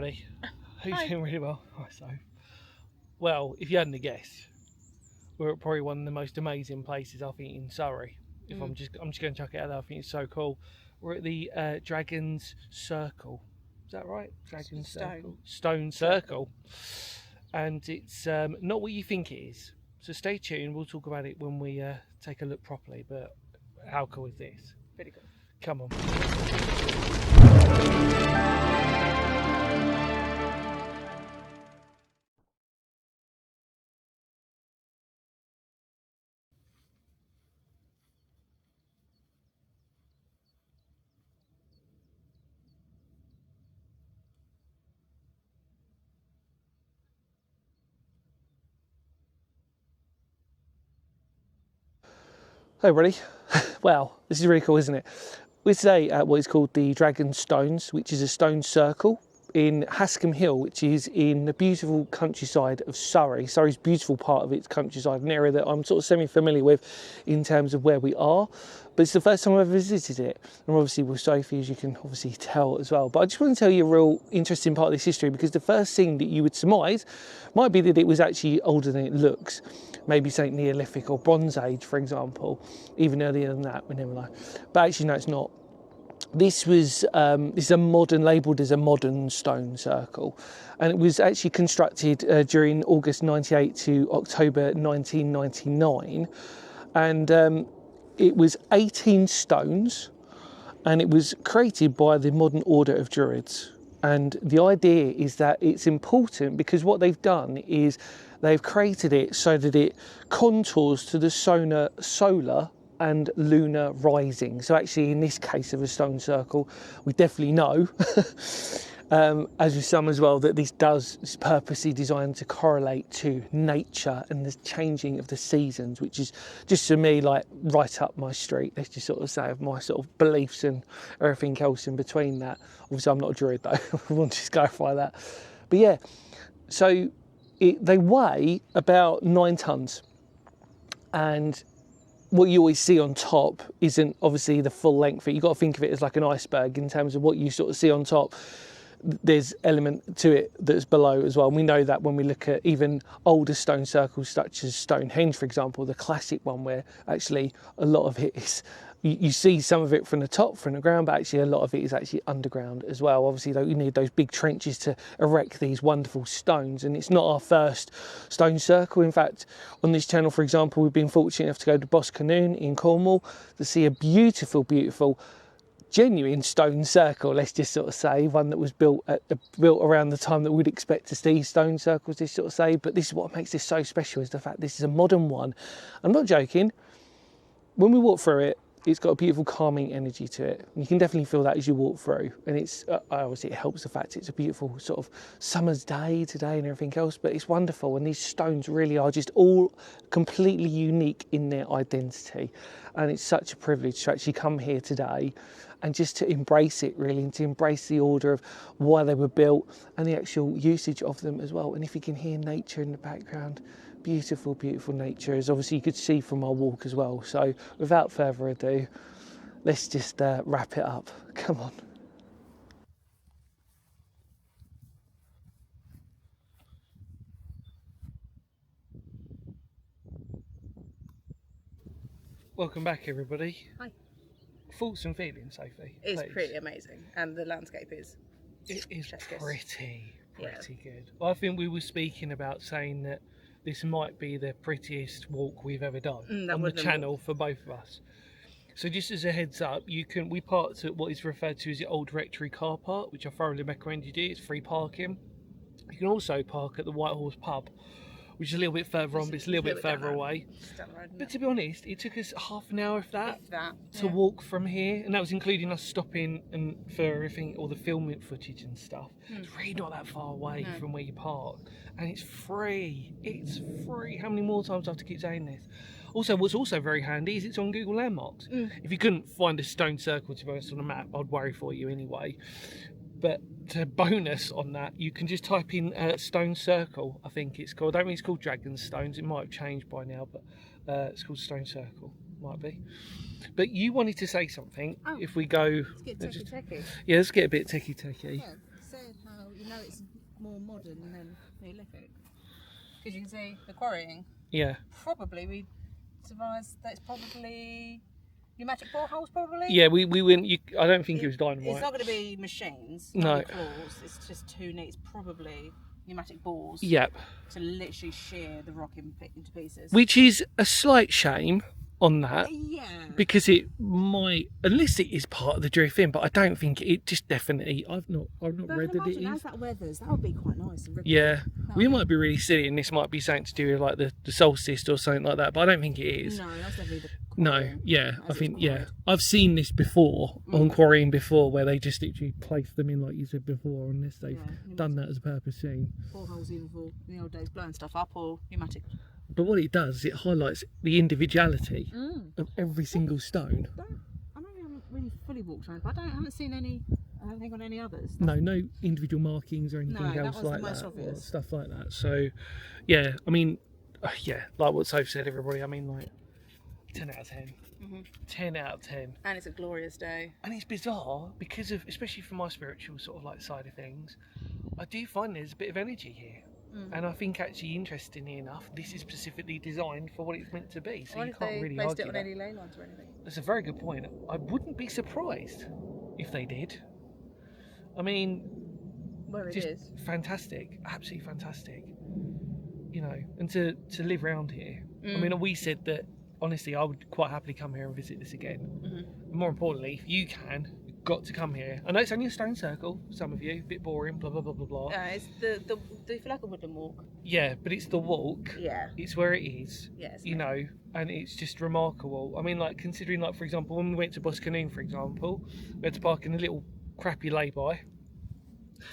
everybody. Who's doing really well? Well, if you hadn't guessed, we're at probably one of the most amazing places I think in Surrey. I'm just going to chuck it out there. I think it's so cool. We're at the Dragon's Circle. Is that right? Dragon's Circle. Stone Circle. And it's not what you think it is. So stay tuned. We'll talk about it when we take a look properly. But how cool is this? Pretty cool. Come on. Hey everybody. Well, this is really cool, isn't it? We're today at what is called the Dragonstones, which is a stone circle in Hascombe Hill, which is in the beautiful countryside of Surrey. Surrey's a beautiful part of its countryside, an area that I'm sort of semi-familiar with in terms of where we are. But it's the first time I've ever visited it. And obviously with Sophie, as you can obviously tell as well. But I just want to tell you a real interesting part of this history, because the first thing that you would surmise might be that it was actually older than it looks. Maybe something Neolithic or Bronze Age, for example. Even earlier than that, we never know. But actually, no, it's not. This is a modern, labelled as a modern stone circle, and it was actually constructed during August 98 to October 1999, and it was 18 stones, and it was created by the Modern Order of Druids. And the idea is that it's important because what they've done is they've created it so that it contours to the solar and lunar rising. So actually in this case of a stone circle, we definitely know, as with some as well, that this is purposely designed to correlate to nature and the changing of the seasons, which is just to me like right up my street. Let's just sort of say of my sort of beliefs and everything else in between that. Obviously I'm not a druid though, I want to just clarify that. But yeah, so they weigh about 9 tons, and what you always see on top isn't obviously the full length of it. You've got to think of it as like an iceberg in terms of what you sort of see on top. There's element to it that's below as well. And we know that when we look at even older stone circles such as Stonehenge, for example, the classic one where actually a lot of it is, you see some of it from the top, from the ground, but actually a lot of it is actually underground as well. Obviously, though, you need those big trenches to erect these wonderful stones. And it's not our first stone circle. In fact, on this channel, for example, we've been fortunate enough to go to Boscanoon in Cornwall to see a beautiful, beautiful genuine stone circle, let's just sort of say, one that was built around the time that we'd expect to see stone circles, this sort of say. But this is what makes this so special, is the fact this is a modern one. I'm not joking. When we walk through it, it's got a beautiful calming energy to it. You can definitely feel that as you walk through. And it's obviously it helps the fact it's a beautiful sort of summer's day today and everything else, but it's wonderful. And these stones really are just all completely unique in their identity. And it's such a privilege to actually come here today and just to embrace it really, and to embrace the order of why they were built and the actual usage of them as well. And if you can hear nature in the background, beautiful, beautiful nature, as obviously you could see from our walk as well. So without further ado, let's just wrap it up. Come on. Welcome back, everybody. Hi. Thoughts and feelings, Sophie? It's please. pretty amazing, and the landscape is. It is pretty good. Yeah. I think we were speaking about saying that this might be the prettiest walk we've ever done on the channel for both of us. So just as a heads up, we parked at what is referred to as the Old Rectory car park, which I thoroughly recommend you do. It's free parking. You can also park at the White Horse pub, which is a little bit further on, but it's a little bit further away. But to be honest, it took us half an hour, if that to walk from here, and that was including us stopping and for everything, all the filming footage and stuff. It's really not that far away from where you park, and it's free. It's free. How many more times do I have to keep saying this? Also, what's also very handy is it's on Google Landmarks. If you couldn't find a stone circle, to be honest, on a map, I'd worry for you anyway. But to bonus on that, you can just type in Stone Circle, I think it's called. I don't think it's called Dragonstones. It might have changed by now, but it's called Stone Circle. Might be. But you wanted to say something. If we go... Let's get techie. Yeah, let's get a bit techie. Yeah, said how, know it's more modern than Neolithic. Because you can see the quarrying. Yeah. Probably we surmised that it's probably pneumatic boreholes, probably. Yeah, we went. I don't think it was dynamite. It's not going to be machines. No. Claws. It's just too neat. It's probably pneumatic bores. Yep. To literally shear the rock into pieces. Which is a slight shame on that. Yeah. Because it might, unless it is part of the drift thing, but I don't think it just definitely. I've not read that it is. As that weathers, that would be quite nice. Yeah, we might be really silly, and this might be something to do with like the solstice or something like that. But I don't think it is. No, that's definitely the. No, yeah, I think I've seen this before on quarrying before, where they just literally place them in like you said before, unless they've done that as a purpose thing. Boreholes even for the old days, blowing stuff up or pneumatic. But what it does is it highlights the individuality of every single stone. I know we haven't really fully walked around, but I haven't seen any. I don't think on any others. No individual markings or anything else like that, or stuff like that. So, yeah, I mean, like what Soph said, everybody. I mean, like 10 out of 10. 10 out of 10. And it's a glorious day. And it's bizarre because of, especially from my spiritual sort of like side of things, I do find there's a bit of energy here. And I think actually, interestingly enough, this is specifically designed for what it's meant to be. So you can't really argue it on any ley lines or anything. That's a very good point. I wouldn't be surprised if they did. I mean, where it is fantastic, absolutely fantastic. You know, and to live around here. I mean, we said that honestly, I would quite happily come here and visit this again. More importantly, if you can, you've got to come here. I know it's only a stone circle, for some of you, a bit boring, blah blah blah blah blah. It's the you feel like a wooden walk. Yeah, but it's the walk. Yeah. It's where it is. Yes. You know, and it's just remarkable. I mean, like considering, like for example, when we went to Boscanoon, for example, we had to park in a little crappy lay-by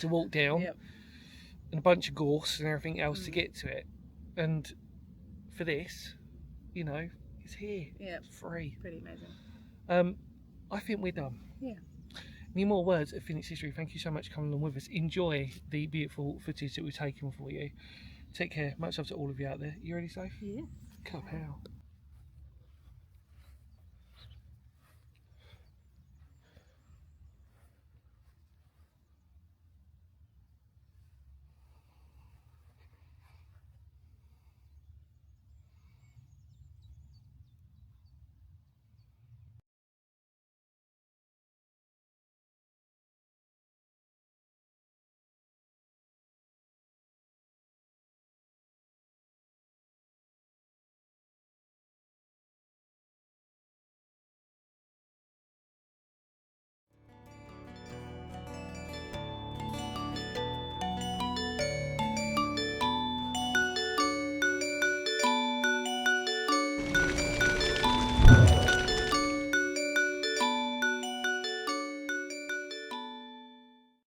to walk down, and a bunch of gorse and everything else to get to it. And for this, you know, it's here. Yeah. It's free. Pretty amazing. I think we're done. Yeah. Any more words of Phoenix history? Thank you so much for coming along with us. Enjoy the beautiful footage that we've taken for you. Take care. Much love to all of you out there. You ready, Soph? Yeah. Cup out.